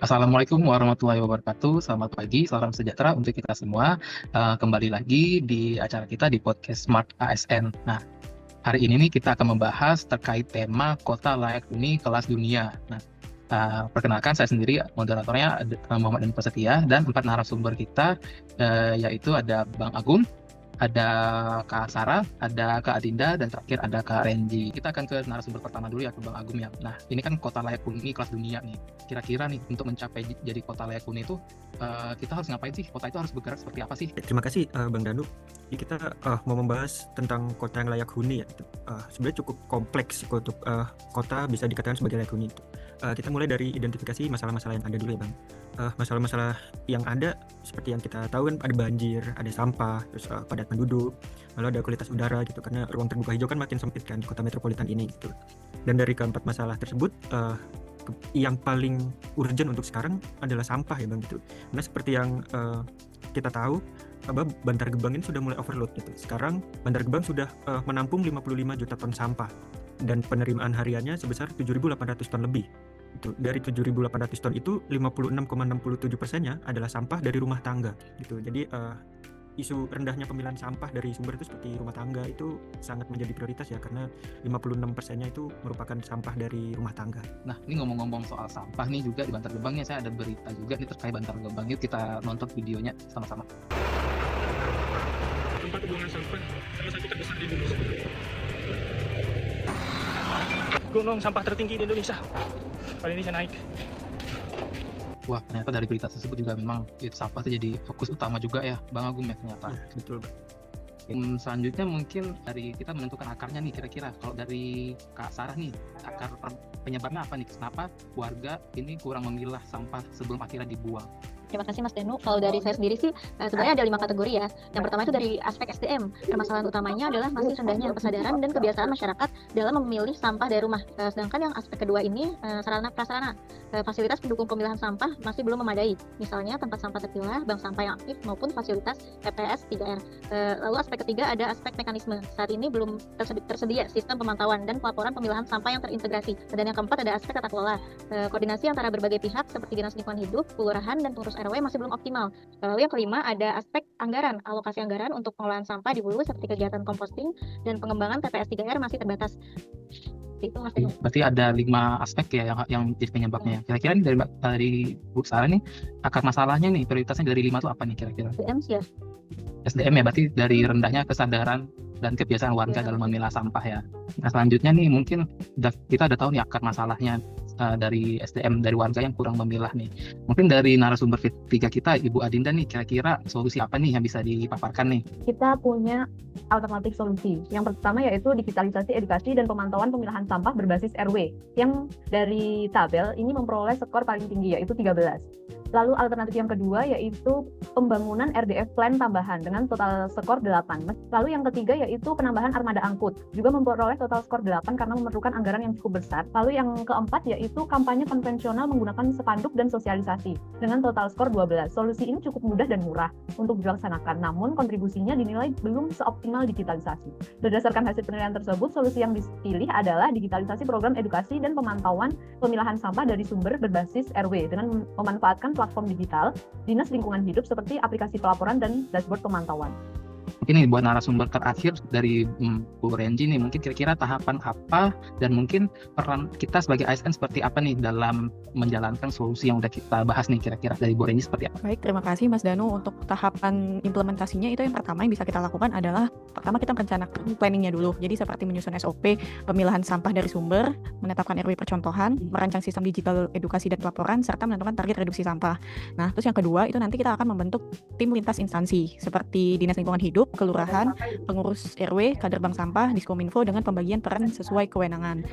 Assalamualaikum warahmatullahi wabarakatuh. Selamat pagi, salam sejahtera untuk kita semua. Kembali lagi di acara kita di podcast Smart ASN. Nah, hari ini nih kita akan membahas terkait tema Kota Layak Huni Kelas Dunia. Nah, perkenalkan saya sendiri moderatornya Muhammad Dani Prasetya dan 4 narasumber kita yaitu ada Bang Agung, ada Kak Sarah, ada Kak Adinda, dan terakhir ada Kak Renji. Kita akan ke narasumber pertama dulu ya, ke Bang Agung ya. Nah, ini kan Kota Layak Huni kelas dunia nih. Kira-kira nih, untuk mencapai jadi Kota Layak Huni itu, kita harus ngapain sih? Kota itu harus bergerak seperti apa sih? Terima kasih Bang Danu. Jadi kita mau membahas tentang kota yang layak huni ya. Sebenarnya cukup kompleks untuk kota bisa dikatakan sebagai layak huni itu. Kita mulai dari identifikasi masalah-masalah yang ada dulu ya Bang. Masalah-masalah yang ada seperti yang kita tahu kan, ada banjir, ada sampah, terus padat penduduk, lalu ada kualitas udara gitu, karena ruang terbuka hijau kan makin sempit kan di kota metropolitan ini gitu. Dan dari keempat masalah tersebut, yang paling urgent untuk sekarang adalah sampah ya Bang gitu. Karena seperti yang kita tahu, Bantar Gebang ini sudah mulai overload gitu. Sekarang Bantar Gebang sudah menampung 55 juta ton sampah dan penerimaan hariannya sebesar 7.800 ton lebih. Dari 7.800 ton itu 56,67%-nya adalah sampah dari rumah tangga gitu. Jadi isu rendahnya pemilihan sampah dari sumber itu seperti rumah tangga itu sangat menjadi prioritas ya, karena 56%-nya itu merupakan sampah dari rumah tangga. Nah, ini ngomong-ngomong soal sampah nih juga di Bantar Gebang nih, saya ada berita juga nih terkait Bantar Gebang. Yuk kita nonton videonya sama-sama. Tempat pembuangan sampah salah satu terbesar di Indonesia. Gunung sampah tertinggi di Indonesia. Kali ini saya naik. Wah, ternyata dari berita tersebut juga memang sampah itu jadi fokus utama juga ya, Bang Agung ya ternyata. Ya, betul Bang. Selanjutnya mungkin dari kita menentukan akarnya nih, kira-kira kalau dari Kak Sarah nih, akar penyebabnya apa nih? Kenapa warga ini kurang memilah sampah sebelum akhirnya dibuang? Terima kasih Mas Danu. Kalau dari saya sendiri sih sebenarnya ada 5 kategori ya. Yang pertama itu dari aspek SDM. Permasalahan utamanya adalah masih rendahnya kesadaran dan kebiasaan masyarakat dalam memilih sampah dari rumah. Sedangkan yang aspek kedua ini sarana prasarana. Fasilitas pendukung pemilahan sampah masih belum memadai. Misalnya tempat sampah terpilah, bank sampah yang aktif maupun fasilitas TPS 3R. Lalu aspek ketiga ada aspek mekanisme. Saat ini belum tersedia sistem pemantauan dan pelaporan pemilahan sampah yang terintegrasi. Dan yang keempat ada aspek tata kelola. Koordinasi antara berbagai pihak seperti Dinas Lingkungan Hidup, kelurahan, dan pengurus RW masih belum optimal. Lalu yang kelima ada aspek anggaran. Alokasi anggaran untuk pengelolaan sampah di hulu seperti kegiatan composting dan pengembangan TPS 3R masih terbatas. Itu Mas Danu. Berarti ada 5 aspek ya yang jadi penyebabnya. Kira-kira nih dari Bu Sarah nih, akar masalahnya nih, prioritasnya dari 5 itu apa nih kira-kira? SDM sih ya. SDM ya, berarti dari rendahnya kesadaran dan kebiasaan warga dalam memilah sampah ya. Nah, selanjutnya nih mungkin kita udah tahu nih akar masalahnya dari SDM, dari warga yang kurang memilah nih. Mungkin dari narasumber tiga kita, Ibu Adinda nih, kira-kira solusi apa nih yang bisa dipaparkan nih? Kita punya alternatif solusi. Yang pertama yaitu digitalisasi edukasi dan pemantauan pemilahan sampah berbasis RW, yang dari tabel ini memperoleh skor paling tinggi yaitu 13. Lalu alternatif yang kedua yaitu pembangunan RDF plan tambahan dengan total skor 8. Lalu yang ketiga yaitu penambahan armada angkut, juga memperoleh total skor 8 karena memerlukan anggaran yang cukup besar. Lalu yang keempat yaitu kampanye konvensional menggunakan spanduk dan sosialisasi dengan total skor 12. Solusi ini cukup mudah dan murah untuk dilaksanakan, namun kontribusinya dinilai belum seoptimal digitalisasi. Berdasarkan hasil penilaian tersebut, solusi yang dipilih adalah digitalisasi program edukasi dan pemantauan pemilahan sampah dari sumber berbasis RW dengan memanfaatkan platform digital Dinas Lingkungan Hidup seperti aplikasi pelaporan dan dashboard pemantauan. Mungkin nih buat narasumber terakhir dari Bu Renji nih, mungkin kira-kira tahapan apa dan mungkin peran kita sebagai ASN seperti apa nih dalam menjalankan solusi yang udah kita bahas nih, kira-kira dari Bu Renji seperti apa? Baik, terima kasih Mas Danu. Untuk tahapan implementasinya itu yang pertama yang bisa kita lakukan adalah pertama kita merencanakan planningnya dulu. Jadi seperti menyusun SOP pemilahan sampah dari sumber, menetapkan RW percontohan, merancang sistem digital edukasi dan pelaporan, serta menentukan target reduksi sampah. Nah, terus yang kedua itu nanti kita akan membentuk tim lintas instansi seperti Dinas Lingkungan Hidup, kelurahan, pengurus RW, kader bank sampah, Diskominfo dengan pembagian peran sesuai kewenangan.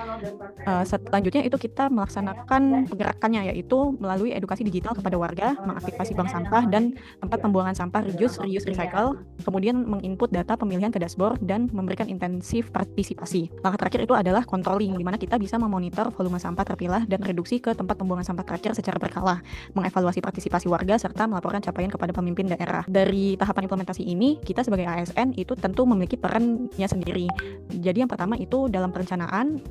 Selanjutnya itu kita melaksanakan pergerakannya yaitu melalui edukasi digital kepada warga, mengaktifasi bank sampah dan tempat pembuangan sampah reuse, recycle, kemudian menginput data pemilihan ke dashboard dan memberikan intensif partisipasi. Langkah terakhir itu adalah controlling, di mana kita bisa memonitor volume sampah terpilah dan reduksi ke tempat pembuangan sampah terakhir secara berkala, mengevaluasi partisipasi warga serta melaporkan capaian kepada pemimpin daerah. Dari tahapan implementasi ini, kita sebagai sebagai ASN itu tentu memiliki perannya sendiri. Jadi yang pertama itu dalam perencanaan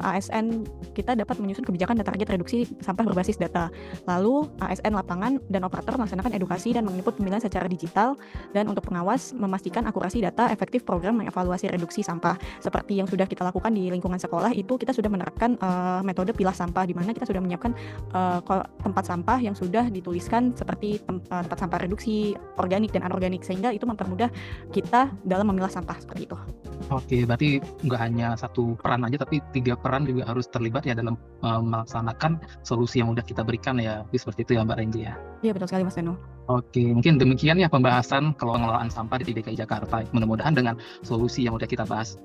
ASN kita dapat menyusun kebijakan dan target reduksi sampah berbasis data. Lalu ASN lapangan dan operator melaksanakan edukasi dan menginput pemilihan secara digital, dan untuk pengawas memastikan akurasi data, efektif program mengevaluasi reduksi sampah. Seperti yang sudah kita lakukan di lingkungan sekolah, itu kita sudah menerapkan metode pilah sampah, di mana kita sudah menyiapkan tempat sampah yang sudah dituliskan seperti tempat sampah reduksi, organik dan anorganik, sehingga itu mempermudah kita dalam memilah sampah seperti itu. Oke, berarti nggak hanya satu peran aja, tapi 3 peran juga harus terlibat ya dalam melaksanakan solusi yang udah kita berikan ya, seperti itu ya Mbak Renji ya. Iya betul sekali Mas Danu. Oke, mungkin demikian ya pembahasan pengelolaan sampah di DKI Jakarta. Mudah-mudahan dengan solusi yang udah kita bahas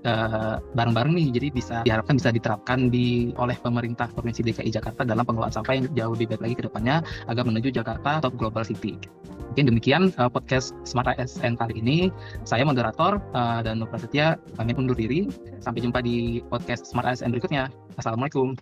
bareng-bareng nih, jadi diharapkan bisa diterapkan oleh pemerintah Provinsi DKI Jakarta dalam pengelolaan sampah yang jauh lebih baik lagi ke depannya agar menuju Jakarta top global city. Mungkin demikian podcast Smart ASN kali ini. Saya moderator dan Prasetya pamit undur diri. Sampai jumpa di podcast Smart ASN berikutnya. Assalamualaikum.